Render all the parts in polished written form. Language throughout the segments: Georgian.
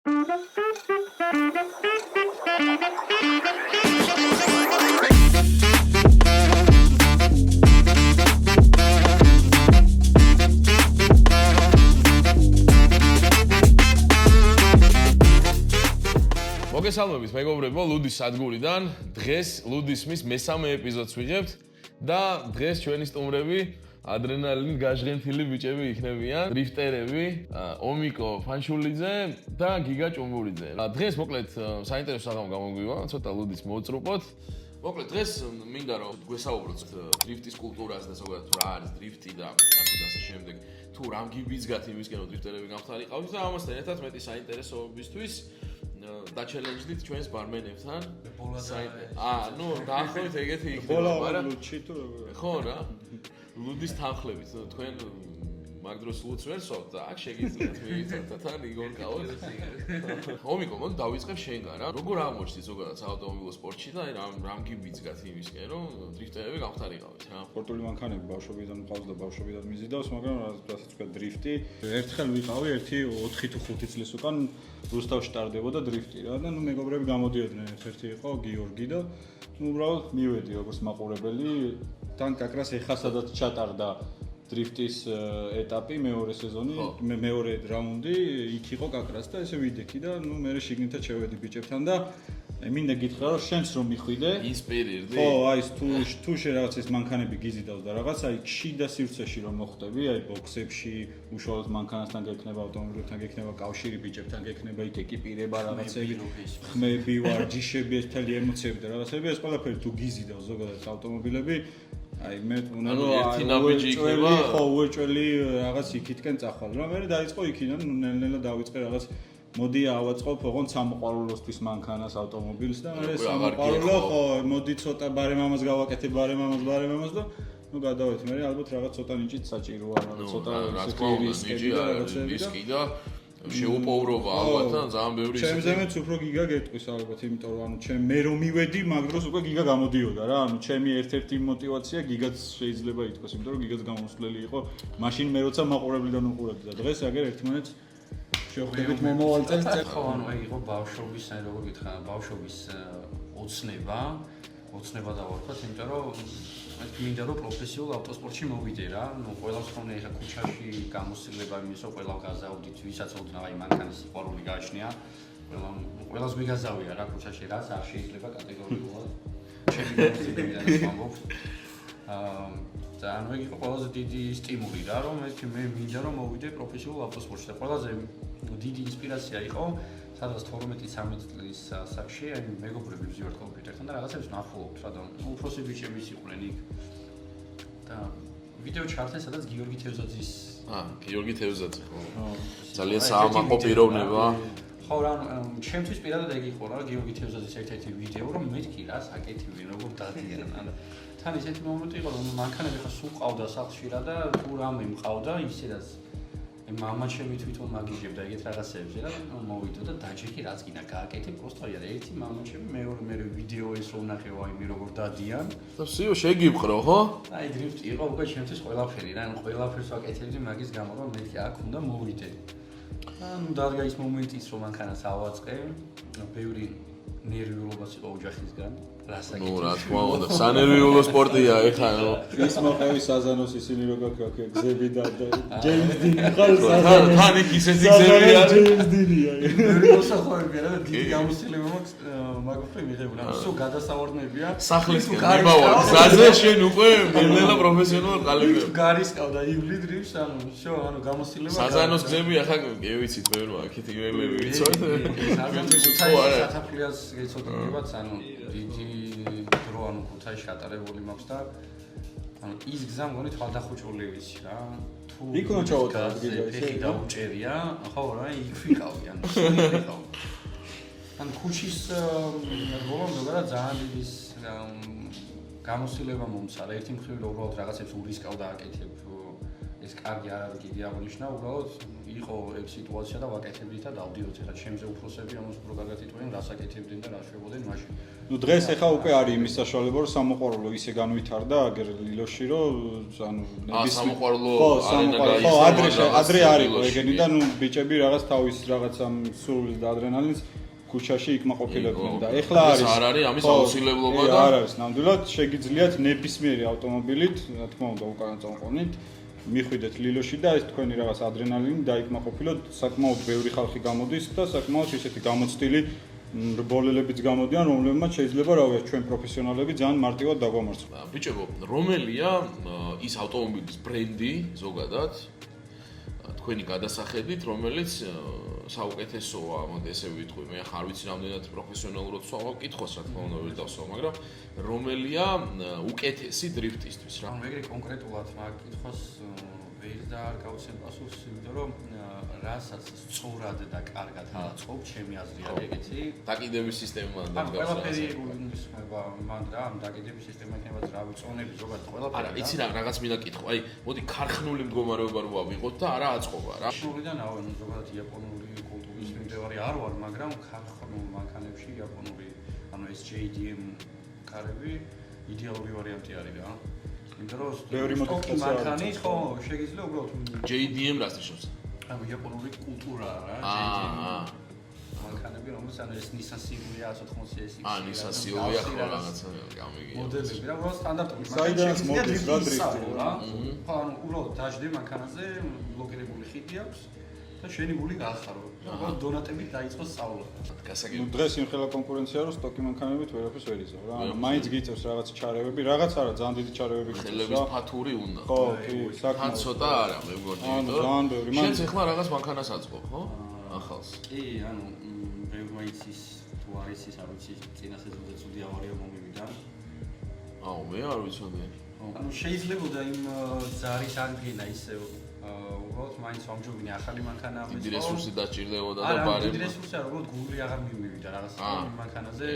მოგესალმებით მეგობრებო, ლუდის სადგურიდან. დღეს ლუდისმის მესამე ეპიზოდს ვიღებთ და დღეს ჩვენი სტუმრები ადრენალინით გაჟღენთილი ბიჭები იქნებიან, დრიფტერები, ომიკო ფანშულიძე და გიგა ჭუმბურიძე. დღეს მოკლედ საინტერესო საღამო გამოგვივა, ცოტა ლუდის მოვწრუპოთ. მოკლედ დღეს მინდა რომ გვესაუბროთ დრიფტის კულტურაზე და ზოგადად რა არის დრიფტი და ასე შემდეგ. თუ რამ გიბიძგათ იმისკენ რომ დრიფტერები გამხდარიყავით და ამასთან ერთად მეტი საინტერესოებისთვის დაჩელენჯდით ჩვენს ბარმენებთან. ნუ დაახლოებით ეგეთი იქნება, მაგრამ ხო რა. ლუდის თანხლებით, თქვენ მაგ დროს ლუდს ვერ სვავთ და აქ შეგიძლიათ მივიწოთ და თან იგონკავოთ. ომიკო, მოდი დავიწყებ შენგან რა. როგორ აღმოჩნდით ზოგადად საავტომობილო სპორტში და რამ გიბიძგათ იმისკენ რომ დრიფტერები გამხდარიყავით რა. სპორტული მანქანები ბავშვობიდან მყავს და ბავშვობიდან მიზიდავს, მაგრამ რასაც თქვა დრიფტი, ერთხელ ვიყავი 4 თუ 5 წლის უკან რუსთავში ტარდებოდა დრიფტი რა და ნუ მეგობრები გამოდიოდნენ, ერთ-ერთი იყო გიორგი და ნუ უბრალოდ მივედი როგორც მაყურებელი, თან კაკრას ეხა სადაც ჩატარდა დრიფტის ეტაპი, მეორე სეზონი, მეორე რაუნდი, იქ იყო კაკრას და ესე ვიდექი და ნუ მე შიგნითაც შევედი ბიჭებთან და მინდა გითხრა რომ შენს რომ მიხვიდე ინსპირირდი? ხო, აი თუ შენ რაღაც ეს მანქანები გიზიდავს და რაღაც აი შიდა სივრცეში რომ მოხვდები, აი ბოქსებში, უშუალოდ მანქანასთან გექნება, ავტომობილებთან გექნება კავშირი, ბიჭებთან გექნება, იქ ეკიპირება რაღაცები, ხმები, ვარჯიშები, ეს თელი ემოციები და რაღაცები, ეს ყველაფერი თუ გიზიდავს ზოგადად ავტომობილები აი მე უნდა რომ ერთი ნაბიჯი იქნება ხო უეჭველი რაღაც იქითკენ წახვალ რა მე დაიწყო იქიდან ნელ-ნელა დავიწყე რაღაც მოდი ავაწყობ ოღონდ სამოყვარულოსთვის მანქანას ავტომობილს და მე სამოყვარულო ხო მოდი ცოტა ბარემამას გავაკეთე ბარემამას და ნუ გადავეთ მე ალბათ რაღაც ცოტა ნიჭით საჭიროა რაღაც ცოტა რისკი და რისკი და შეუპოვრობა ალბათ და ძალიან ბევრი ისე. ჩემზე მეც უფრო გიგა გეტყვის ალბათ, იმიტომ რომ ანუ მე რომ მივედი, მაგ დროს უკვე გიგა გამოდიოდა რა. ანუ ჩემი ერთ-ერთი мотиваცია გიგაც შეიძლება ითქვას, იმიტომ რომ გიგაც გამოსვლელი იყო. მაშინ მე როცა მაყურებლიდან უყურებდი და დღეს აგერ ერთმანეთს შევხვდებით მომავალ წელს. ხო, ანუ აი იყო ბავშვობის, აი როგორ გითხრა, ბავშვობის ოცნება დავარქვათ, იმიტომ რომ მინდა რომ პროფესიულ ავტოსპორტში მოვიდე რა. ნუ ყველას ხონე ეხა ქუჩაში გამოსილება იმისო, ყველა გაზავდით, ვისაც ოდნავ აი მანქანის სიყვარული გააჩნია. ყველას მიგაზავია რა ქუჩაში რა, არ შეიძლება კატეგორიულად. ჩემი გამოცდილებიდან ვამბობ. და ანუ ეგ იყო ყველაზე დიდი სტიმული რა, რომ მე მინდა რომ მოვიდე პროფესიულ ავტოსპორტში და ყველაზე დიდი ინსპირაცია იყო სადღაც 12-13 წლის ასაკში, აი მეგობრები ვზივართ კომპიუტერთან და რაღაცებს ვნახულობთ რა და უფროსი ბიჭები იყვნენ იქ. და ვიდეო ჩართე სადაც გიორგი თევზაძის გიორგი თევზაძე ხო. ძალიან საამაყო პიროვნება. ხო რა, ჩემთვის პირადად ეგ იყო რა, გიორგი თევზაძის ერთ-ერთი ვიდეო, რომ მეთქი რა, საკეთებენ, როგორ დადიან. ანუ თან ისეთი მომენტი იყო, რომ მანქანები ხა სულ ყავდა სახლში რა და თუ რამე მყავდა, ისედაც მამა ჩემი თვითონ მაგიჟებდა ეგეთ რაღაცებზე რა, მოვიდო და დაჭიქი რაც გინდა გააკეთე, პროსტო არა ერთი მამა ჩემი, მეორე ვიდეო ეს რო ვნახე, აი მე როგორ დადიან. და სიო შეგიფყრო, ხო? აი დრიფტი იყო უკვე ჩემთვის ყველაფერი რა, ანუ ყველაფერს ვაკეთებდი მაგის გამო, რომ მეთქი აქ უნდა მოვიდე. ანუ დადგა ის მომენტიც რომ მანქანას ავაწყე, ბევრი ნერვიულობაც იყო ოჯახისგან. ნუ რა თქმა უნდა, სანერვიულო სპორტია ეხა ნუ. ის მოყევი საზანოს ისინი როგორ გაქა გზები და ჯეიმს დინი ხარ თან იქ ისეთი გზები არის. ჯეიმს დინია. მოსახლეობია რა და დიდი გამოცდილება მაქვს მაგოფრი მიღებული. ანუ სულ გადასავარდნებია. სახლისკენ იმავარ. გზაზე შენ უკვე ნელ-ნელა პროფესიონალ ყალიბია. თუ გარისკავდა იბლი დრიფს, ანუ გამოცდილება. საზანოს გზები ახლა გევიცით მე რომ აქეთ იმეილები ვიცოთ. საზანოს საფრთხეს გეცოდინებათ, ანუ დიდი დრო ანუ ქუთაისში ატარებული მაქვს და ანუ ის გზა მგონი თვალდახუჭული ვიცი რა. თუ იქ უნდა ჩავუტარო გიგა ისე დაუჭერია, ხო რა, იქ ვიყავი, ანუ ვიყავი. ან ქუჩის ბოლომდე რა ძალიან დიდი გამოსილება მომცა რა. ერთი მხრივ უბრალოდ რაღაცებს ურისკავ და აკეთებ ეს კარგი არ არის კიდე აღნიშნა, უბრალოდ იყო ეგ სიტუაცია და ვაკეთებდით და დავდიოთ ახლა ჩემზე უფროსები ამას უფრო კარგად იტყვიან, რას აკეთებდნენ და რა შვებოდნენ მაშინ. ნუ დღეს ახლა უკვე არის იმის საშუალება, რომ სამოყვარულო ისე განვითარდა აგერ ლილოში, რომ ანუ სამოყვარულო ადრე არის ეგენი და ნუ ბიჭები რაღაც თავის რაღაცა სულს და ადრენალინს ქუჩაში იქმაყოფილებდნენ და ეხლა არის არ არის ამის აუცილებლობა და არ არის ნამდვილად შეგიძლიათ ნებისმიერი ავტომობილით, რა თქმა უნდა, უკან წამყვანით მიხვიდეთ ლილოში და ეს თქვენი რაღაც ადრენალინი დაიკმაყოფილოთ, საკმაოდ ბევრი ხალხი გამოდის და საკმაოდ ისეთი გამოცდილი რბოლელებიც გამოდიან, რომლებმაც შეიძლება რა ვიცი ჩვენ პროფესიონალები ძალიან მარტივად დაგვამარცხოთ. ბიჭებო, რომელია ის ავტომობილის ბრენდი ზოგადად თქვენი გადასახედით, რომელიც საუკეთესოა, მოდი ესე ვიტყვი, მე ახლა არ ვიცი რამდენად პროფესიონალურად ვსვამ კითხვას, რა თქმა უნდა, ვერ დავსვამ, მაგრამ რომელია უკეთესი დრიფტისთვის რა? ანუ ეგრე კონკრეტულად მაგ კითხვას ვერ და არ გავცემ პასუხს, იმიტომ რომ რასაც სწორად და კარგად აწყობ, ჩემი აზრი არის ეგეთი. დაკიდების სისტემა და ანუ ყველაფერი გულისხმობა მან რა, ამ დაკიდების სისტემა იქნება ძრავი წონები ზოგადად ყველაფერი. არა, იცი რა, რაღაც მინდა კითხვა. აი, მოდი ქარხნული მდგომარეობა რო ავიღოთ და არა აწყობა რა. შულიდან ავენ ზოგადად იაპონური კულტურის მიმდევარი არ ვარ, მაგრამ ქარხნულ მანქანებში იაპონური, ანუ ეს JDM კარები იდეალური ვარიანტი არის რა. იმიტომ რომ ბევრი მოდიფიკაცია მანქანი ხო შეიძლება უბრალოდ JDM რას ნიშნავს? ანუ იაპონური კულტურა რა, JDM. მანქანები რომელიც ანუ ეს Nissan Silvia 180S. Nissan Silvia ხო რაღაცა გამიგია. მოდელები რა, უბრალოდ სტანდარტული საიდანაც მოდის რა დრიფტი რა. ხო, ანუ უბრალოდ დაждდი მანქანაზე, ბლოკირებული ხიდი აქვს და შენი გული გაახარო. უბრალოდ დონატებით დაიწყო სწავლა. გასაგები. დღეს იმხელა კონკურენცია რომ სტოკი მანქანებით ვერაფერს ვერ იზავ რა. მაინც გიწევს რაღაც ჩარევები, რაღაც არა ძალიან დიდი ჩარევები გიწევს. ხელების ფათური უნდა. ხო, კი, თან ცოტა არა, მე მგონი. ანუ ძალიან ბევრი. შენც ახლა რაღაც მანქანას აწყობ, ხო? ახალს. კი, ანუ ბევრი მაინცის თუ არის ის არ ვიცი, წინა სეზონზე ცუდი ავარია მომივიდა. აუ, მე არ ვიცოდი. ანუ შეიძლებოდა იმ ზარის ანგენა ისე უბრალოდ მაინც ვამჯობინე ახალი მანქანა ამის. დიდი რესურსი დაჭირდებოდა და არა, ბარემ. დიდი რესურსი არა, უბრალოდ გული აღარ მივივიდა რაღაც მანქანაზე.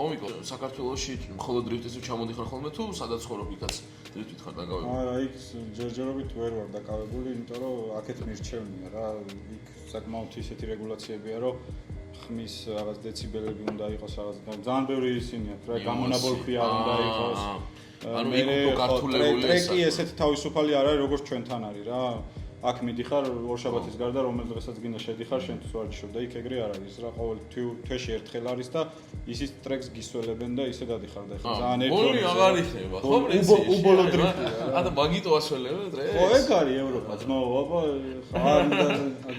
ომიკო, საქართველოში მხოლოდ დრიფტზე ჩამოდიხარ ხოლმე თუ სადაც ხოვრობ იქაც დრიფტით ხარ დაკავებული? არა, იქ ჯერჯერობით ვერ ვარ დაკავებული, იმიტომ რომ აქეთ მირჩევნია რა. იქ საკმაოდ ისეთი რეგულაციებია, რომ ხმის რაღაც დეციბელები უნდა იყოს რაღაც ძალიან ბევრი ისინი აქვს რა, გამონაბოლქვია უნდა იყოს. ანუ იქ უფრო გართულებული ტრეკი ესეთი თავისუფალი არ არის როგორც ჩვენთან არის რა. აქ მიდიხარ ორშაბათის გარდა რომელ დღესაც გინდა შედიხარ შენ თუ არ ჯიშობ და იქ ეგრე არ არის რა ყოველ თვეში ერთხელ არის და ისიც ტრეკს გისველებენ და ისე დადიხარ და ხა ძალიან ერთგვარი ბოლი აღარ იქნება ხო პრინციპი უბოლო დრიფტი ანუ მაგიტო ასველებენ ტრეკს ხო ეგ არის ევროპა ძმაო აბა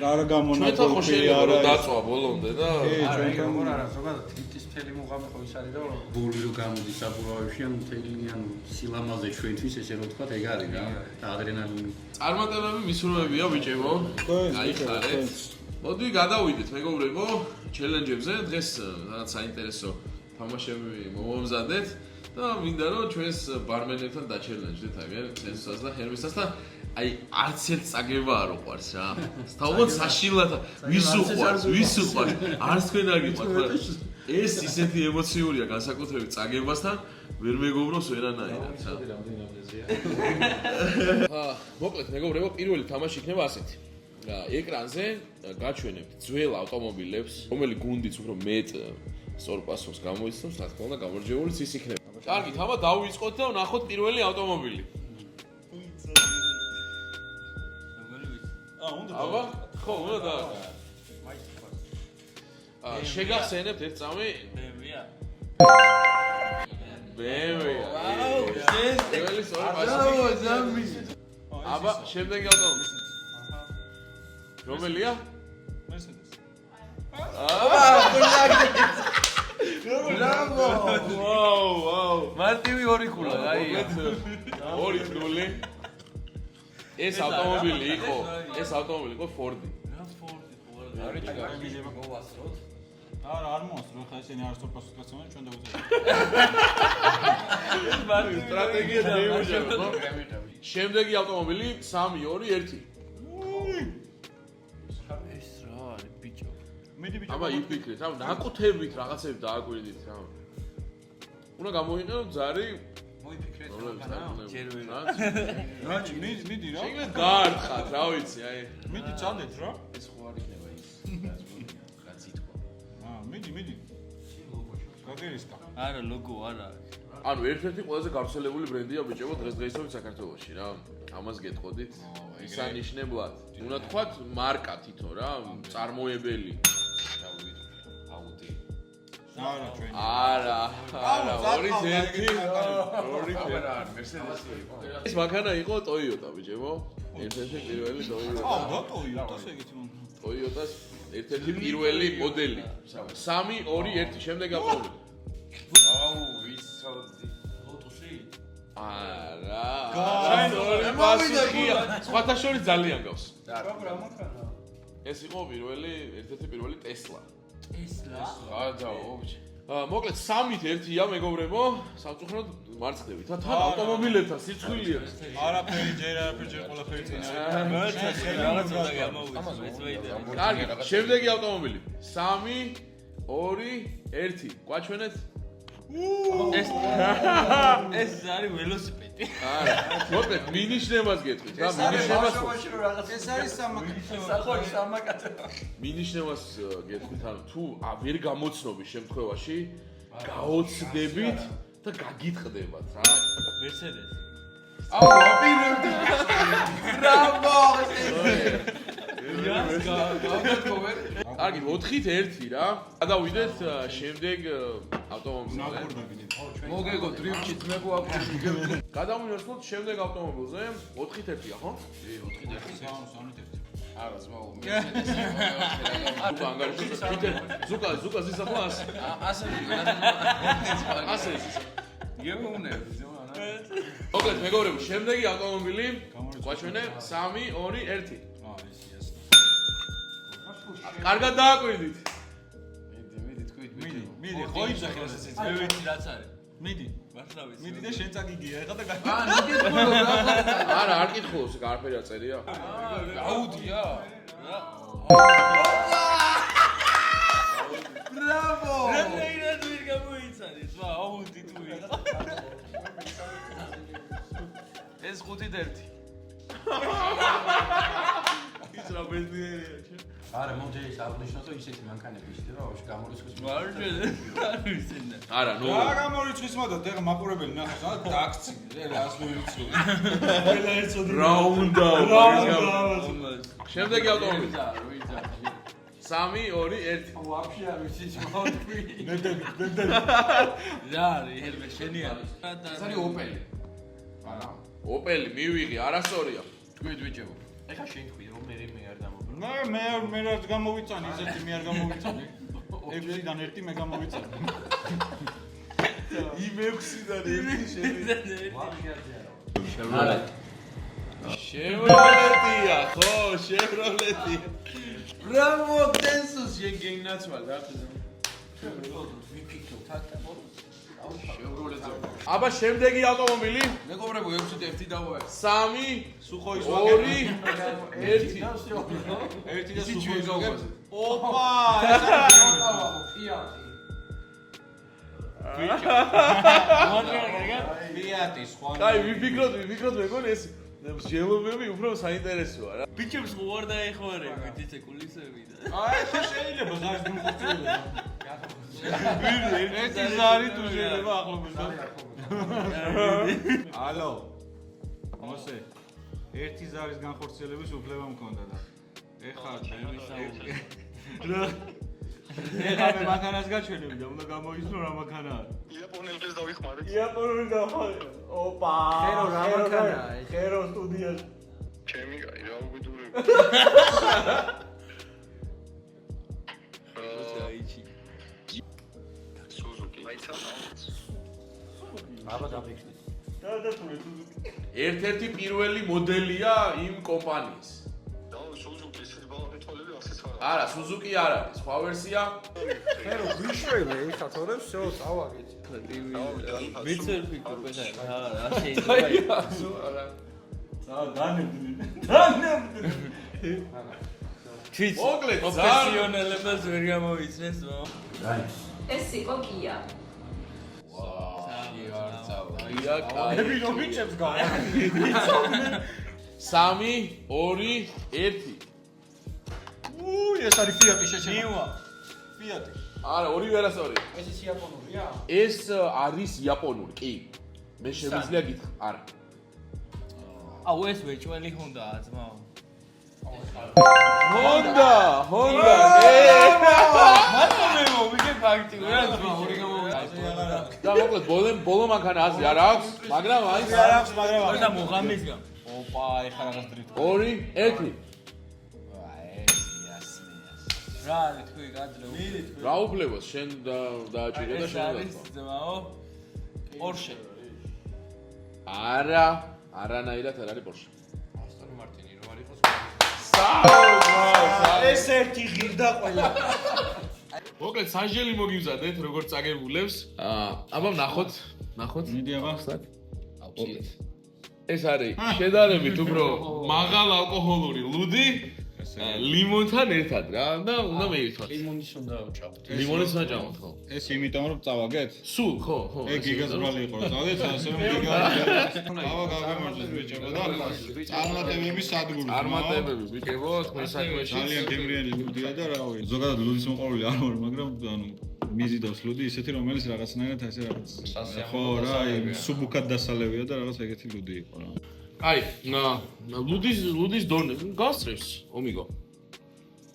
არ გამონაბოლქვია არა არა დაწვა ბოლომდე და არა ეგ არა ზოგადად თითის მთელი მუღამი ხო ის არის რომ ბოლი რო გამოდის საბურავებში ან მთელი ან სილამაზე ჩვენთვის ესე რომ თქვა ეგ არის რა და ადრენალინი წარმატებები მისურვებია ბიჭებო გაიხარეთ მოდი გადავიდეთ მეგობრებო ჩელენჯებზე დღეს რაღაც საინტერესო თამაშები მომზადეთ და მინდა რომ ჩვენს ბარმენებთან დაჩელენჯდეთ აგერ სენსას და ჰერმისას და აი არც ერთ წაგება არ უყვარს რა. თავად საშილად ვის უყვარს არც თქვენ არ გიყვართ მაგრამ ეს ისეთი ემოციურია განსაკუთრებით წაგებასთან ვერ მეგობრობს ვერანაირად რა. მოკლედ მეგობრებო პირველი თამაში იქნება ასეთი. ეკრანზე გაჩვენებთ ძველ ავტომობილებს, რომელი გუნდიც უფრო მეტ სწორ პასუხს გამოიცნობს, რა თქმა უნდა, გამარჯვებულიც ის იქნება. კარგით, აბა დავიწყოთ და ვნახოთ პირველი ავტომობილი. აბა, ხო, უნდა და შეგახსენებთ ერთ წამი? BMW. ვაუ, ძველი სწორი პასუხი. აბა, შემდეგი ავტომობილი. რომელია? Mercedes. Bravo! Wow! მარტივი ორი ქულა, აი. 2-0. ეს ავტომობილი იყო Ford. რა Ford ხო არა? არის გამიგება გავასროთ. არა, არ მოსწრო, ხა ესენი არ სწორ პასუხს გასცემენ, ჩვენ დავუწევთ. მარტივი სტრატეგია დაიმუშავა, ხო? შემდეგი ავტომობილი 3-2-1. აბა იფიქრეთ, რა ნაკუთებით რაღაცები დააკვირდით რა. უნდა გამოიყენო ძარი რომლებს ჯერველი. რაჭი, მიდი რა. შეგეთ გაართხათ, რა ვიცი, აი. მიდი წადეთ რა. ეს ხო არ იქნება ის. რა სიტყვა. მიდი. გაგერისკა. არა, ლოგო არა. ანუ ერთ-ერთი ყველაზე გავრცელებული ბრენდია ბიჭებო დღესდღეობით საქართველოში რა. ამას გეტყოდით. ისანიშნებლად. უნდა თქვათ მარკა თითო რა, წარმოებელი. აუდი. არა ჩვენი. არა, ორი ერთი. აბა მერსედესი იყო. ეს მანქანა იყო Toyota ბიჭებო. ერთ-ერთი პირველი Toyota. Toyota-ს ეგეთი მანქანა. Toyota-ს ერთ-ერთი პირველი მოდელი. 3, 2, 1 შემდეგ ავტომობილი. აუ, ვიცოდი. ლოტოსი? არა. გააჩვენე, პასუხია. სხვათა შორის ძალიან გავს. რა მანქანა? ეს იყო ერთ-ერთი პირველი Tesla. გადაო. მოკლედ 3-ით 1-ია მეგობრებო, სამწუხაროდ მარცხდებით. თან ავტომობილებთან სიცხვილია. არაფერი ჯერ ყველაფერი წინა. რაღაც უნდა გამოვიდეს, მეც ვეიდე. კარგი, შემდეგი ავტომობილი. 3, 2, 1. გვაჩვენეთ? ეს არის ველოსიპედი. არა. მოკლედ მინიშნებას გეტყვით რა, მინიშნებას. ეს არის სამაკეთო. სახოი სამაკაცო. მინიშნებას გეტყვით, ანუ თუ ვერ გამოცნობის შემთხვევაში გაოცდებით და გაგიტყდებათ რა. მერსედესი. აუ, აპირებდი. ბრავო! კარგი, 4-ით 1 რა. გადავიდეთ შემდეგ ავტომობილზე. მოგეგო დრიფტში ძმებო აქვს. გადავინერწოთ შემდეგ ავტომობილზე. 4-ით 1-ია, ხო? 4-ით 1. არა, ზმაო, ზუკა ანგარიში. ზუკა ზისახლას. ასე ასე. გეუბნები, მოკლედ მეგობრებო, შემდეგი ავტომობილი. გვაჩვენე 3, 2, 1. კარგად დააკვირდით. მიდი, თქვით, მიდი, ხო იძახე ეს მე ვიცი რაც არის. მიდი. მართლა ვიცი. მიდი და შენ წაგიგია, ეხლა და არა, არ კითხულობს, გარფერი აწერია. აუდია. ბრავო! რეально ვერ გამოიცანეს, ვა, აუდი თუ ის. ეს 5-ით 1. ის რა ბედნიერია, ჩა. არა, მომდე ის აღნიშნო, რომ ისეთი მანქანები ისეთი რომ გამორიცხვის მარჯვენა. არ ვიცინდა. არა, ნუ. რა გამორიცხვის მოდად, ეხლა მაყურებელი ნახავს, რა დაქცი, რას მოიწვი. ყველა ეცოდი. რა უნდა? შემდეგი ავტომობილი. 3, 2, 1. ვაფშე არ ვიცი მოთქვი. ნედები. რა არის, ელმე შენი არის. ეს არის ოპელი. არა. ოპელი მივიღი, არასწორია. თქვით ბიჭებო. ეხა შენ თქვი რომ მე არ გამოვიდა. მე რა გამოვიწანი, ისეთი მე არ გამოვიწანი. 6-დან 1 მე გამოვიწანი. იმ 6-დან 1 შევიდა. არა. შევროლეტია, ხო, შევროლეტია. ბრავო, დენსოს შენ გენაცვალ რა ხდება. აბა შემდეგი ავტომობილი. მეგობრებო 6-ით 1 დავაერთ. 3, სუხოის 2, 1. 1 და სუხოის ვაგონზე. ოპა! ფიატი სხვა. აი, ვიფიქროთ, მეგონი ეს ჟელობები უფრო საინტერესოა რა. ბიჭებს უარ დაეხმარებით ეს კულისები და. აი, ეს შეიძლება ზარს გულხოცდება. ერთი ზარი თუ შეიძლება ახლობენ. ალო. მოსე. ერთი ზარის განხორციელების უფლება მქონდა და ეხლა რა ეხლა მე მანქანას გაჩვენები და უნდა გამოიცნო რა მანქანა არის. იაპონელებს დავიხმარეთ. იაპონელი დავხმარეთ. ოპა. ხერო რა მანქანაა ეს? ხერო სტუდიაში. ჩემი კაი რა უგიდურები. აიჩი. სუზუკი. აიცა. აბა დაფიქრდი. გადათვლე სუზუკი. ერთ-ერთი პირველი მოდელია იმ კომპანიის. და სუზუკი ისეთი ბალანი თვალები ასეც არა. არა, Suzuki არ არის, სხვა ვერსია. ხერო ვიშველი ეხლა თორე всё წავაგეთ. მეც ვერ ვფიქრობ ეს რა შეიძლება. დანებდნენ. ჩიც. მოკლედ, პროფესიონალებმა ვერ გამოიცნეს, ვა. რაი. ეს იყო კია. არ წავა. ია კაი. ბიჭებს გავა. 3 2 1 ეს არის ფიატი შეჩემა. ფიატი. არა, ორივე არასწორი. ეს ის იაპონურია? ეს არის იაპონური, კი. მე შემიძლია გითხრა, არა. აუ ეს ვეჭველი ჰონდა ძმაო. ჰონდა. მარტო მე მოვიგე ფაქტიურად ძმა ორი გამოვიდა. და მოკლედ ბოლო მანქანა აზრი არ აქვს, მაგრამ აი არ აქვს, მაგრამ და მოღამის გამ. ოპა, ეხლა რაღაც დრიფტ. 2 1 რა არის თქვი გაძლევ? რა უფლებას შენ დააჭირე და ეს შენ არის ძმაო. პორშე. არა, არანაირად არ არის პორშე. ასტონ მარტინი რომ არ იყოს. ეს ერთი ღირდა ყველა. მოკლედ საჟელი მოგივზადეთ როგორც წაგებულებს. აბა ნახოთ. მიდი აბა. აუცილებლად. ეს არის შედარებით უფრო მაღალ ალკოჰოლური ლუდი ლიმონთან ერთად რა და უნდა მეირთვათ. ლიმონის უნდა ვჭამოთ. ლიმონის ნაჭამოთ ხო? ეს იმიტომ რომ წავაგეთ? სულ ხო. ეგ გიგაზრალი იყო. წავდეთ ასე რომ გიგა. აბა გამარჯვეს ბიჭებო და წარმატებების სადგური. წარმატებები ბიჭებო თქვენ საქმეში. ძალიან გემრიელი ლუდია და რავი. ზოგადად ლუდის მოყვარული არ ვარ, მაგრამ ანუ მიზიდავს ლუდი ისეთი რომელიც რაღაცნაირად ასე რაღაც ხო რა, სუბუქად დასალევია და რაღაც ეგეთი ლუდი იყო რა. აი, ლუდის დონე გასწრებს ომიგო.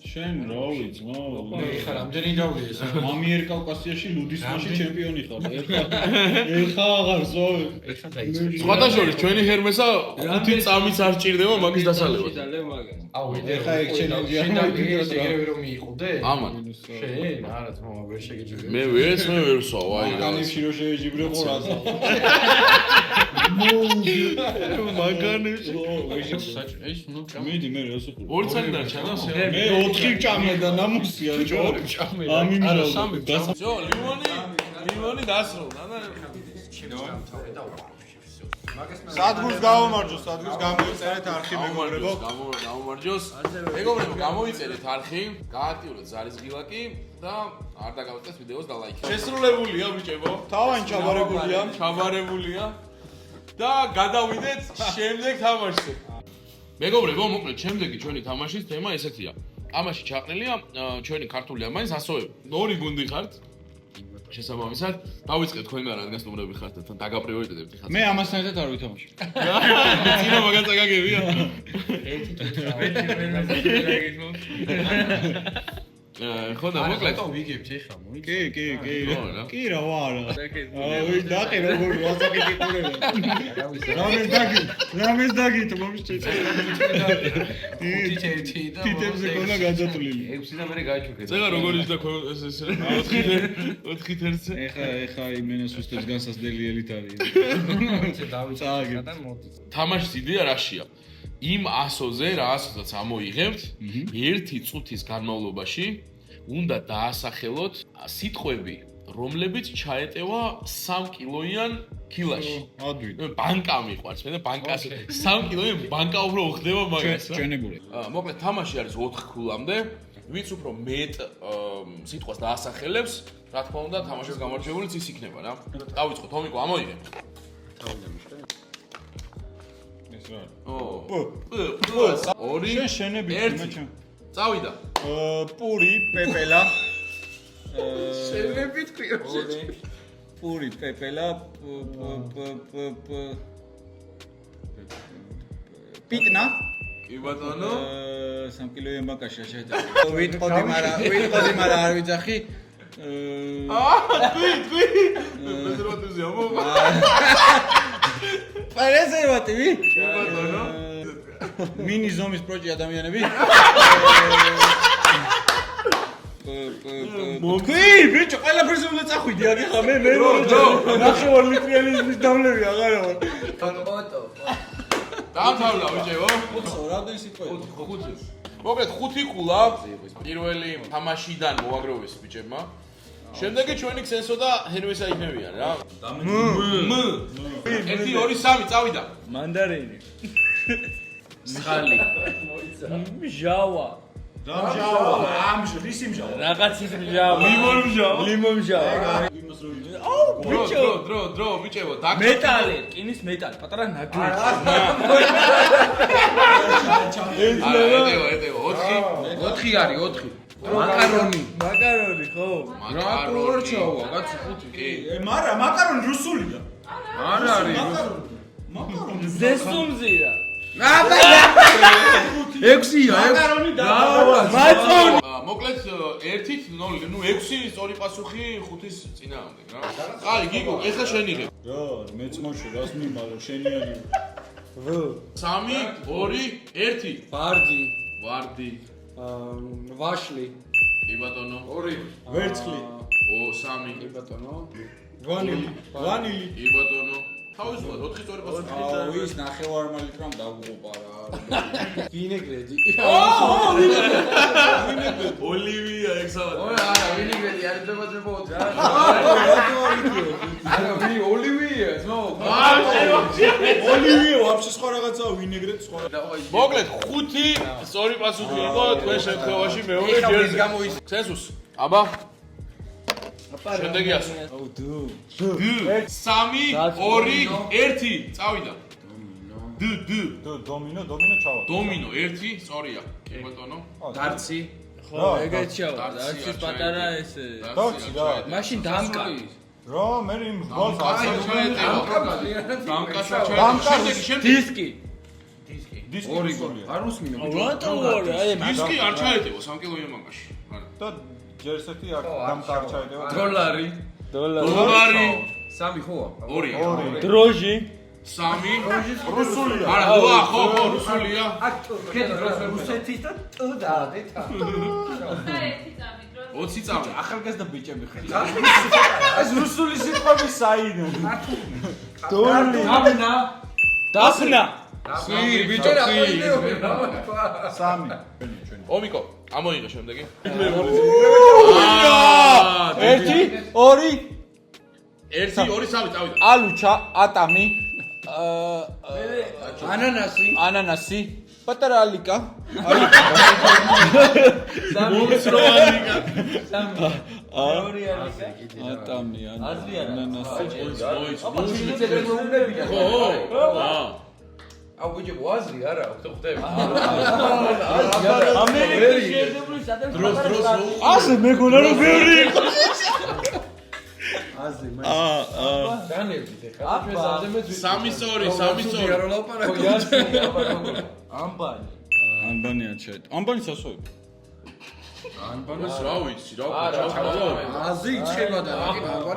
შენ რა ვიცი, ეხლა რამდენი ჯაული ეს? ამიერ კავკასიაში ლუდის მასში ჩემპიონი ხარ. ეხლა აღარ ზო. ეხლა დაიწყო. სხვათა შორის ჩვენი ჰერმესა 5 წამის არ ჭირდება მაგის დასალევად. აუ, ეხლა ეგ ჩენელია. ეგრევე რომ მიიყოდე? ამან. შენ, არა თქმა უნდა, ვერ შეგეჯიბე. მე ვერ ვსვავ, აი რა. მაგანებში რო შეეჯიბრე ყურაზე. მაგანებში. ეს ნუ ჭამ. მიდი მე რას უყურე. ორი წელი დარჩა და მე 4 ჭამე და ნამუსია ჯო. არა, სამი ჭამ. ჯო, ლიმონი დასრულდა და სადგურს გავამარჯოს, სადგურს გამოიწერეთ არხი მეგობრებო. გამომარჯოს. მეგობრებო, გამოიწერეთ არხი, გააქტიურეთ ზარის ღილაკი და არ დაგავიწყეთ ვიდეოს და ლაიქი. შესრულებულია ბიჭებო. თავანი ჩაბარებულია. ჩაბარებულია და გადავიდეთ შემდეგ თამაშზე. მეგობრებო, მოკლედ შემდეგი ჩვენი თამაშის თემა ესეთია. ამაში ჩაყრილია ჩვენი ქართული ამბანის ასოები. ორი გუნდი ხართ. შესაბამისად, დავიწყეთ თქვენგან რადგან სტუმრები ხართ და დაგაპრიორიტეტებთ ხართ. მე ამასთან ერთად არ ვითამაშე. წინა მაგაც აგაგებია. ხო და მოკლედ ვიგებთ ეხლა მოიწ. კი რა ვარა. აი დაყი როგორ ვასაკეთი ყურება. რამეს დაგით მომიჭეთ. თითეთი და თითებზე ქონა გაძატვლილი. 6 და მე გაიჩუქეთ. წეგა როგორ ის და ეს 4 თერცე. ეხა იმენას უსტებს განსასდელიელით არის. დავიწყე და მოდი. თამაშის იდეა რაშია? იმ ასოზე, რა ასოსაც ამოიღებთ, ერთი წუთის განმავლობაში უნდა დაასახელოთ სიტყვები, რომლებიც ჩაეტევა 3 კილოიან კილაში. ადვი. ბანკა მიყვარს, მე და ბანკას 3 კილოიან ბანკა უფრო ხდება მაგას. ჩვენებული. მოკლედ თამაში არის 4 ქულამდე, ვინც უფრო მეტ სიტყვას დაასახელებს, რა თქმა უნდა, თამაშის გამარჯვებულიც ის იქნება რა. დავიწყოთ, ომიკო, ამოიღე. ეს რა? ორი შენ შენები ერთი. წავიდა. პური პეპელა. შენები თქვიო. პური პეპელა პიტნა. კი ბატონო. 3 კილოიან ბაკაშია შეჭა. ვიტყოდი, მაგრამ არ ვიძახი. თქვი. პრეზერვატივზე ამოვა. პრეზერვატივი? კი ბატონო. მინი ზომის პროჭი ადამიანები. მოგვი, ბიჭო, ყველაფერს უნდა წახვიდი, აგიხა მე ნახევარ ლიტრიანი ის დავლები აღარა ვარ. დაამთავრდა ბიჭებო. რამდენი სიტყვა? 5. მოკლედ 5 ქულა პირველი თამაშიდან მოაგროვეს ბიჭებმა. შემდეგი ჩვენი ქსენსო და ჰერმესა იქნებიან რა. მ 1 2 3 წავიდა. მანდარინი. მსხალი. მჟავა. რა მჟავა? რისი მჟავა? რაღაცის მჟავა. ლიმონ მჟავა. ლიმონ მჟავა. იმას დრო, ბიჭებო, დაგ. მეტალი, რკინის მეტალი, პატარა ნაგლი. ეტევო, 4 არის 4. მაკარონი. მაკარონი, ხო? რაკურჩავა, კაცი 5. კი. მარა მაკარონი რუსულია. არა არის. მაკარონი. ზესუმზირა. 6-ია. მაკარონი და მაწონი. მოკლედ 1-0, ნუ 6 სწორი პასუხი 5-ის წინააღმდეგ რა. აი, გიგო, ეხლა შენ იღებ. რა, მეც მოშე, რას მიმალო, შენიანი. 3, 2, 1. ბარდი. ვარდი. ვაშლი. კი ბატონო. 2. ვერცხლი. 3. კი ბატონო. ვანილი. კი ბატონო. თავისუფლად 4 სწორი პასუხი. აუ, ის ნახევარმალი ტრამ დაგუყობა რა. ვინეგრედი. ოლივია ექსავად. არა, ვინეგრედი არის ძებაძებო 4. არა, ოლივია, ნო. ოლივია ვაფშე სხვა რაღაცაა, ვინეგრეტი სხვა. მოკლედ 5 სწორი პასუხი იყო თქვენ შემთხვევაში მეორე ჯერზე. ცენსუს. აბა. შემდეგი ასო. აუ, დუ. 3, 2, 1. წავიდა. დომინო ჩავა. დომინო 1 სწორია. კი ბატონო. დარცი. ხო, ეგეც ჩავა. არც პატარა ესე. დავცი რა. მაშინ დამკა. რა, მე იმ გოლს შემდეგი. დისკი. დისკი არ უსმინო. რატო ორი? აი დისკი არ ჩაეტევა 3 კილო იმაგაში. არა. და ჯერ ესეთი აქ დამკარჩაიდევა. დოლარი. დოლარი 3 ხოა. 2. დროჟი. 3. რუსულია. არა, ხო, რუსულია. კეთი დროს რუსეთის და დაადეთა. 20 წამი. ახალგაზრდა ბიჭები ხარ. ეს რუსული სიტყვები საინო. დოლი. ამნა. დაფნა. ბიჭო სამი. ომიკო, ამოიღე შემდეგი. 1 2 1 2 3 წავიდა. ალუჩა, ატამი, ანანასი. ანანასი, პატარა ალიკა. მომცროალიკა. ატამი, აზრი არა. ანანასი. ხო. აუ ბიჭო ვაზრი არა ხო ხდები. ამერიკის შეერთებული შტატების დროს ასე მეგონა რომ ბევრი იყო. აზრი მე. განერგით ეხლა. აბა. 3 სწორი, 3 სწორი. არ ვლაპარაკობ. ამბანი. ანბანია ჩაით. ანბანი სასოი. ანბანს რა ვიცი, რა აზრი იჩება და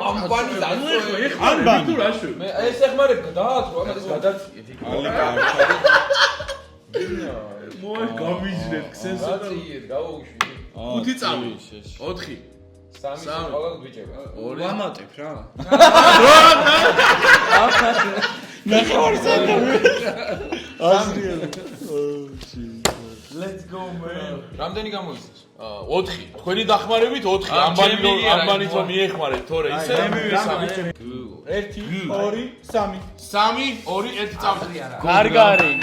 ამბანი დაიწყო ეხლა. ანბანი. თუ რა შევ. მე ეს ეხმარე დააწყო, ამას გადაწყვეტ. ალიკა არ ჩაით. მოე გამიჯნეთ ქსენს. აციეთ გაუშვი. 5 წამი. 4. 3 ყოველ ბიჭება. 2. ვამატებ რა. Let's go man. რამდენი გამოიწეს? 4. თქვენი დახმარებით 4. ამბანით რომ მიეხმარეთ თორე ისე. 1 2 3 3 2 1 წავიდა. გარგარი.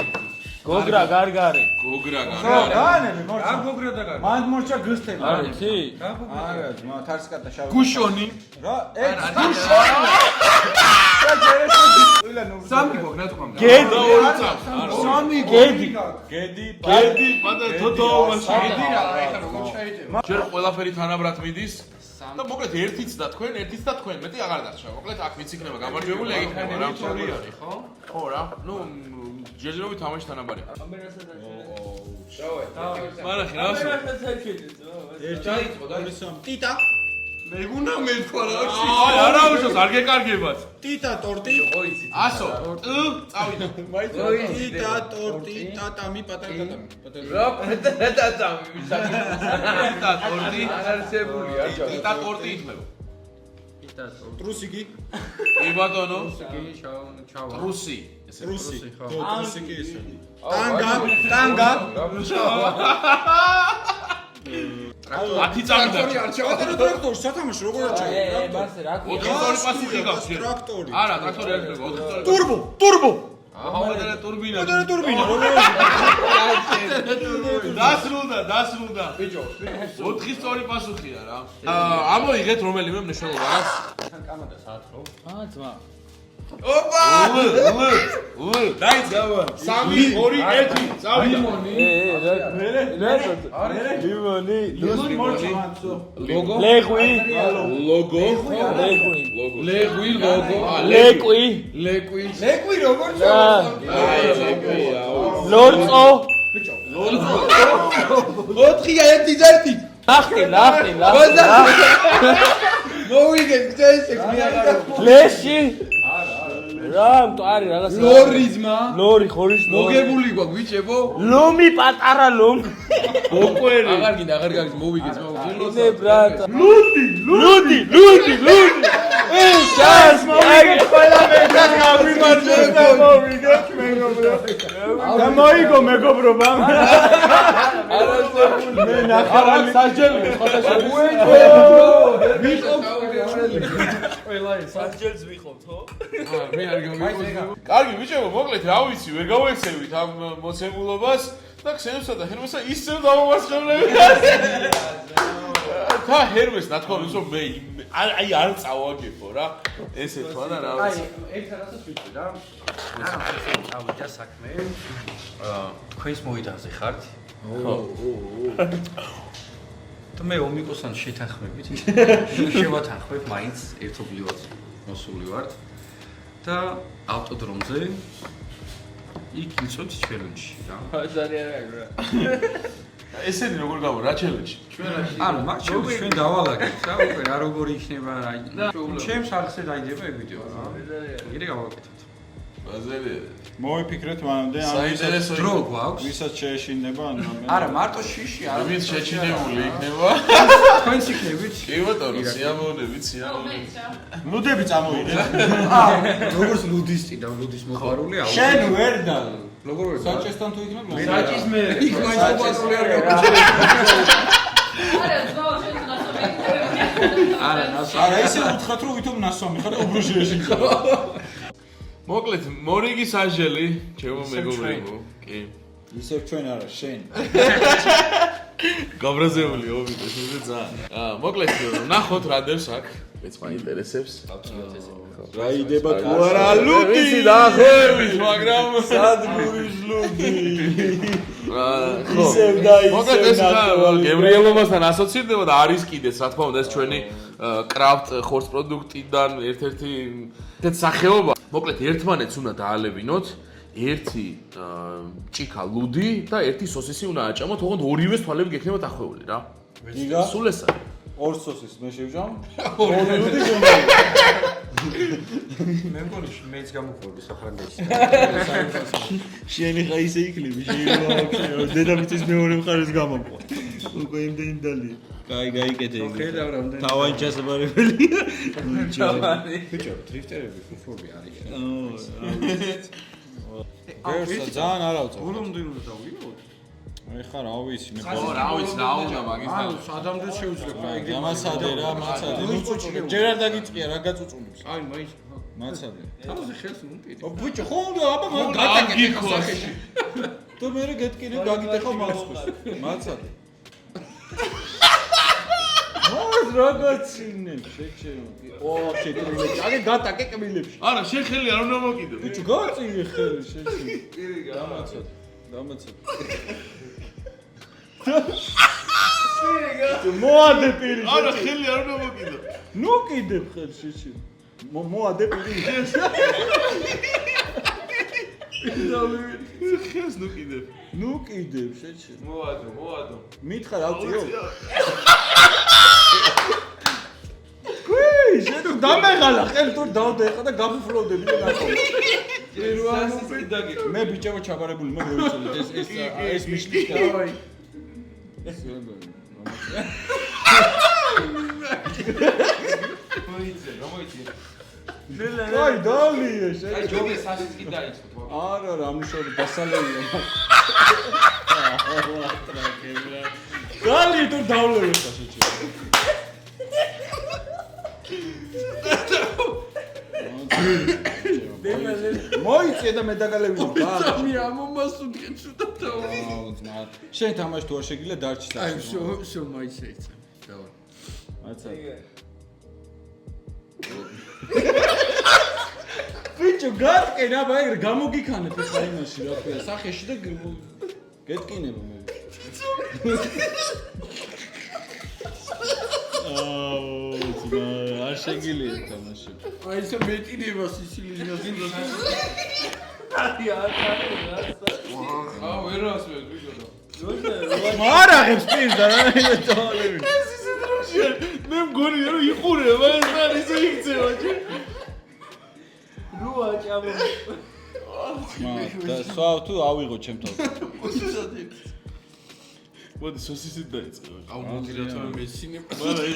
გოგრა გარგარი. გოგრა რა, გაგარა. გაანები მორჩა. რა გოგრა და გარ. მანდ მორჩა გსტები. არის? არა, ძმა, თარსკატა შავი. გუშონი. რა, ეს სამი გოგრა თუ ხომ და. გედი. სამი გედი. გედი, გედი, მანდა თოთოობაში. გედი რა, ეხლა როგორ ჩაიდება. ჯერ ყველაფერი თანაბრად მიდის. და მოკლედ ერთიც და თქვენ, ერთიც და თქვენ, მეტი აღარ დარჩა. მოკლედ აქ ვიც იქნება გამარჯვებული, ეგ იქნება რა. ორი არის ხო? ხო რა. ნუ ჯერჯერობით თამაში თანაბარი. მარახი რა ვასო? ჩაიწყო და ტიტა, მეგუნა მეთქვა რა. აი არა უშავს, არ გეკარგებათ. ტიტა ტორტი, ოიცი. ასო, წავიდა. ტიტა ტორტი, ტატამი, პატარა ტატამი. რა პატატამი ვისაკი. ტიტა ტორტი, არცებული არ ჩავ. ტიტა ტორტი იქნება. ტრუსიკი, კი ბატონო. ჩავა. რუსი. ესე ტრუსი, ხო. ტრუსიკი ისე. ტანგა, 10 წამი და ტრაქტორი, სათამაშო როგორ არჩევი? მასე რა 4 სწორი პასუხი გაქვს ჯერ. ტრაქტორი. არა, ტრაქტორი არ იქნება, 4 სწორი. ტურბო, აჰა, მოდერე ტურბინა. მოდერე ტურბინა, როგორ? დასრულდა. ბიჭო, 4 სწორი პასუხია რა. ამოიღეთ რომელიმე მნიშვნელობა რა. კამერა საათ რო? ძმა. ოპა! დაიწყე. 3 2 1 წავიდა. ლიმონი. ლოგო. ლეყვი. ლოგო. ლეყვი. ლეკვი როგორ ლეკვია. ლორწო. ოთხია ერთი ძერტი ნახტი. მოვიგეთ გზესექ მიაღარო ლეში. რა, მტარი რაღაცა. ლორიზმა ლორი ხორის მოგებული გვაქვს ბიჭებო ლომი პატარა ლომი. ოკვერი. აღარ გინდა მოვიგეთ নে ბრატა. ლუდი. ჩას მოვიგეთ ყველა მეგობრად გამიმარჯვებო მოვიგეთ მეგობრებო და მოიგო მეგობრობა მე ნახავალი საჯელი ხოთაშა. ყველა ის საჯელს ვიყავთ, ხო? მე არ გამიგო კარგი ბიჭებო, მოკლედ რა ვიცი, ვერ გავექცევით ამ მოცემულობას და ქსენოსა და ჰერმესა ისევ დავამასხებლებით. და ჰერმეს ნათქვამს რომ მე აი არ წავაგებო რა. ესე თქვა და რა ვიცი. ერთ რაღაცას ვიტყვი რა. ავიდა საქმე. თქვენს მოედანზე ხართ? ხო. და მე ომიკოსთან შეთანხმებით. შევათანხმებ მაინც ერთობლივად მოსული ვართ. და ავტოდრომზე იქ ვიწვევთ ჩელენჯი რა. ძალიან რა. ესენი როგორ გავა რა ჩელენჯი? ანუ მაგ ჩელენჯს ჩვენ დავალაგეთ რა უკვე რა როგორი იქნება რა. ჩემს არხზე დაიდება ეგ ვიდეო რა. იგივე გავაკეთოთ. ბაზელი. მოვიფიქრეთ მანამდე საინტერესო დრო გვაქვს. ვისაც შეეშინდება ან არა მარტო შიში არა. ვინც შეჩინებული იქნება? თქვენც იქნებით. კი ბატონო, სიამოვნებით. ლუდები წამოვიდა როგორც ლუდისტი და ლუდის მოყვარული აუ. შენ ვერ და როგორ ვერ საჭესთან თუ იქნება საჭის მე იქ მაინც მოყვარული არ გაქვს. არა ისე უთხრათ რომ ვითომ ნასვამი ხარ და უფრო შეეშინდა მოკლედ, მორიგი საჟელი, ჩემო მეგობრებო. კი. ისევ ჩვენ არა შენ გაბრაზებული ომიტო შეიძლება ძალიან. მოკლედ, ნახოთ რა დევს აქ. მეც მაინტერესებს. რა იდება თუ არა ლუდი ვიცი დაახლოებით, მაგრამ სადმურის ლუდი ხო. მოკლედ ეს გებრიელობასთან ასოცირდება და არის კიდეც, რა თქმა უნდა, ეს ჩვენი კრაფტ ხორცს პროდუქტიდან ერთ-ერთი სახეობა. მოკლედ ერთმანეთს უნდა დაალევინოთ. ერთი ჭიქა ლუდი და ერთი სოსისი უნდა აჭამოთ, თქო ორივეს თვალები გექნებათ ახვეული რა. იგა სულ ეს არის. ორ სოსის მე შევჭამ ორი ლუდი უნდა მე მგონი მეც გამოყვები საფრანგეთში. შენი ხა ისე იკლები შეიძლება დედამიწის მეორე მხარეს გამომყვა უკვე იმდენი დალია გაიგეთე ხედავ რამდენი თავი ჩასაბარებელია ბიჭო დრიფტერები ფუფები არიან. გერსა ძალიან არ ავწევ ბოლომდე დავიოთ. ეხლა რა ვიცი მე რა ვიცი რა უნდა მაგის და ანუ სადამდე შეუძლია ეგრე გამასადე რა მაცადე ჯერ არ დაგიწყია რა გაწუწუნებს აი მაინც მაცადე თავზე ხელს მოპირი. ბიჭო ხო აბა მაგ გატაკეთე სახეში თუ მე გეტკინე გაგიტეხო მაცხოს მაცადე მოს რაღაცინე შეჩერო ო შეკრილებში აგე გატაკე კბილებში არა შენ ხელი არ უნდა მოკიდო. ბიჭო გაწინე ხელი შეჩი დამაცადე მოადე პირი არა ხელი არ უნდა მოკიდო. ნუ კიდე ხელ შეჩი მოადე პირი ხელს ნუ კიდე. ნუ კიდე შეჩი მოადო. მითხარ ავწიო კვი შენ თუ დამეღალა ხელ თუ დავდეხა და გაფუფლოვდები და ნახო მე ბიჭებო ჩაბარებული მე მოიწოდეთ ეს მიშკი დავაი აი დალია შენ აი ჯობე სასიც კი დაიწყო. არა რა მუშაობ დასალევია დალი თუ დავლევე შეჩი მოიწე და მე დაგალევინე მე ამომასუნ კეთდა და შენ თამაში თუ არ შეგიძლია დარჩი აი, შო მაინც ეცა. დავა. აცა. ბიჭო, გატკენ აბა ეგ გამოგიქანეთ ეს აიმაში რა ქვია, სახეში და გეტკინება მე. არ შეგიძლია თამაში. აი ეს მეტინება სიცილის გასინდა. ვერას ვიგო. მარაღებს პირდა რა ტოლები. მე მგონი რომ იყურება ეს არ ისე იქცევა ჩი. რუა ჭამო. და სვავ თუ ავიღო ჩემთან. მოდი სოსისით დაიწყე. აუ მოდი რა თქმა უნდა მეცინე. მაგრამ აი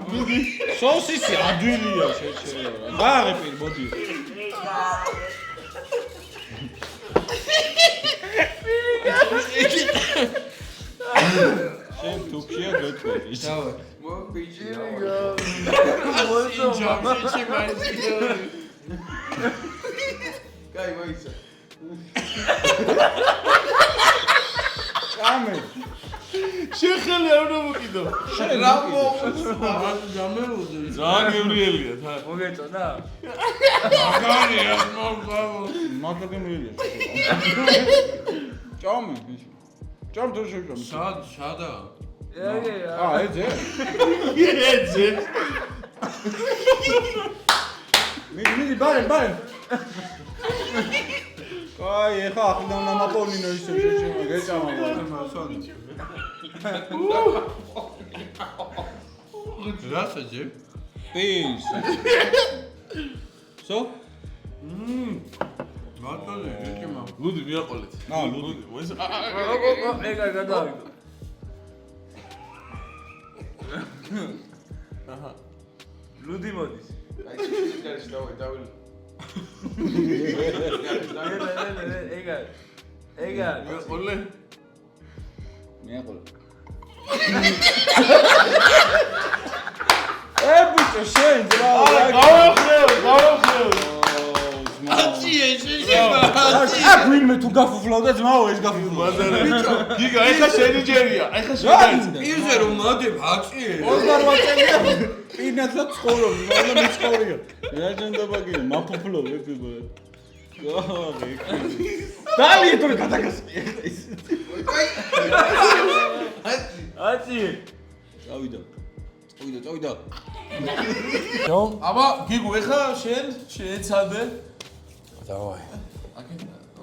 ლუდი. სოსისი ადვილია შეჩერა. გააღები მოდი. შენ თუქია გეტყვი. დავა. მოგბიჭი. მოსო კაი მოიცა. კამე. შეხელი არ უნდა მოკიდო. რა მომწვა გამელოდი. ძალიან გევრიელია თა. მოგეწონა? მაგარია მოგბავო. მაგაგემრიელია. ჭამე. ჭამ თუ შეჭამ. სადა. ეძე. ეძე. მიდი ბარე. კაი, ეხა ახლა უნდა მაპოვნინო ისე შეჭამა, გეჭამა. რა საჯე? პის. სო? მარტოზე გეჭმა. ლუდი მიაყოლეთ. ლუდი. ეგ არ გადავიდო. აჰა. ლუდი მოდის. აი შეიძლება გარშ დავი. ეგარ. მიაყოლე. მიაყოლე. ბიჭო შენ ძმა. გავახრევ. აციე შეიძლება. აქ ვინმე თუ გაფუფლავდა ძმაო ეს გაფუფლავდა. მაზარე. ბიჭო, გიგა, ეხა შენი ჯერია. ეხა შენი. იზე რომ მოდებ აციე. 28 წელია. პირნათლად ცხოვრობ, მაგრამ მიცხოვრია. რა ჯანდაბა გია, მაფუფლო ვეფიბო. გავაღე. დალი თუ გადაგასწია ეს. აცი. წავიდა. წავიდა. აბა, გიგო, ეხა შენ ცადე. დავაი.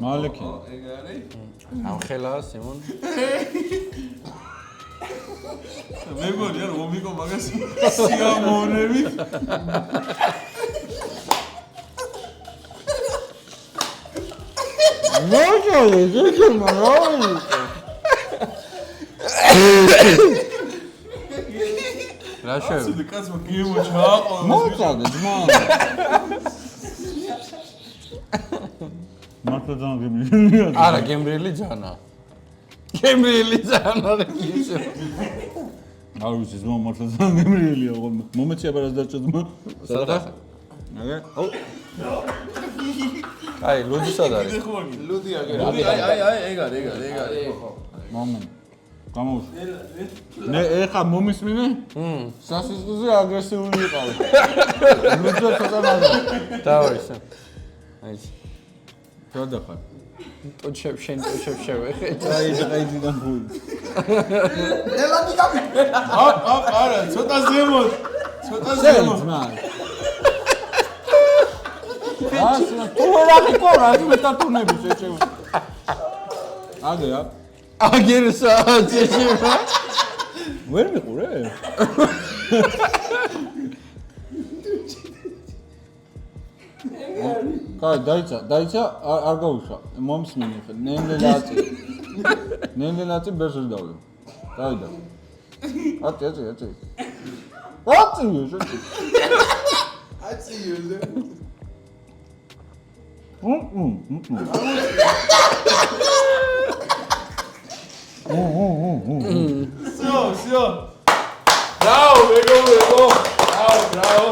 მალეკი. ეგ არის? ამხელა სიმონ. მე მგონი არ მომიკო მაგას სიამოვნები. მოჭალე, ზექმა რა. რა შევი? ცუდი კაცმა გემო ჩააყო. მოწადე ძმა. მართლა ძალიან გემრიელია. არა, გემრიელი ძანა. გემრიელი ძანა რა ისე. არ ვიცი ძმა მართლა ძალიან გემრიელია. მომეცი აბა რას დარჩა ძმა? სადა? აგე. აუ. აი, ლუდი სად არის? ლუდი აგერ. აი, ეგარ. მომენტ. გამოვში. მე ეხა მომისმინე? სასიზღზე აგრესიული იყავ. ლუდი ცოტა მაგა. დავაი სა. აი. გადახარ. ტოჩებ შევეხე. აი ძიდან გული. არა, ცოტა ზემოთ. ძმა. ასა თუ რა გიქორა, მე თათუნები შეჭევ. აგეა. აგერსა წეშება. ვერ მიყურე? კაი, დაიცა, არ გაუშვა. მომსმინე ხე, ნენლელაცი ბერზოს დავიდო. დავიდა. აწი. შეჭი. აციე. Всё. Браво, бего. Браво.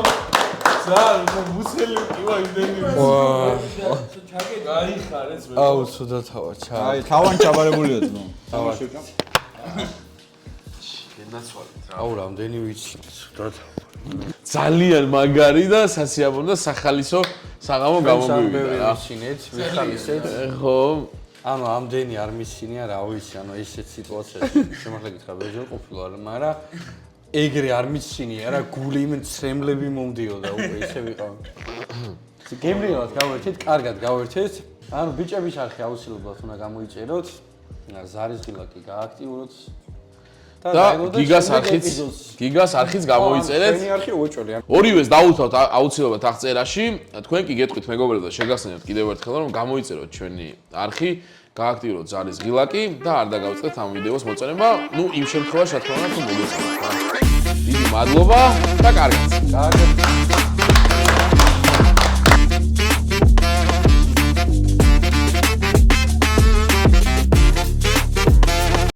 მუსელი ყივა იმდენი. გაიხარეს მე. აუ, სუდა თავა, ჩა. აი, თავან ჩაბარებულია ძმო. თავან აუ, რამდენი ვიცი, სუდა თავა. ძალიან მაგარი და სასიამოვნო და სახალისო საღამო გამომივიდა რა. ვიცინეთ, ვიხალისეთ. ხო, ანუ ამდენი არ მისინია, რა ვიცი, ანუ ესეთ სიტუაციაში შემახლა გითხრა, ბეჟო ყოფილა, მაგრამ ეგრე არ მისინია რა, გული მცრემლები მომდიოდა უკვე ისე ვიყავ. გემრიელად გავერთეთ, კარგად გავერთეთ. ანუ ბიჭების არხი აუცილებლად უნდა გამოიწეროთ. ზარის ღილაკი გააქტიუროთ. და გიგას არხიც გამოიწერეთ. ჩვენი არხი უეჭველი. ორივეს დაუთავთ აუცილებლად აღწერაში. თქვენ კი გეტყვით მეგობრებო და შეგახსენებთ კიდევ ერთხელ რომ გამოიწეროთ ჩვენი არხი, გააქტიუროთ ზარის ღილაკი და არ დაგავიწყდეთ ამ ვიდეოს მოწერება. ნუ იმ შემთხვევაში რა თქმა უნდა თუ მოგეწონათ. დიდი მადლობა და კარგად. კარგად.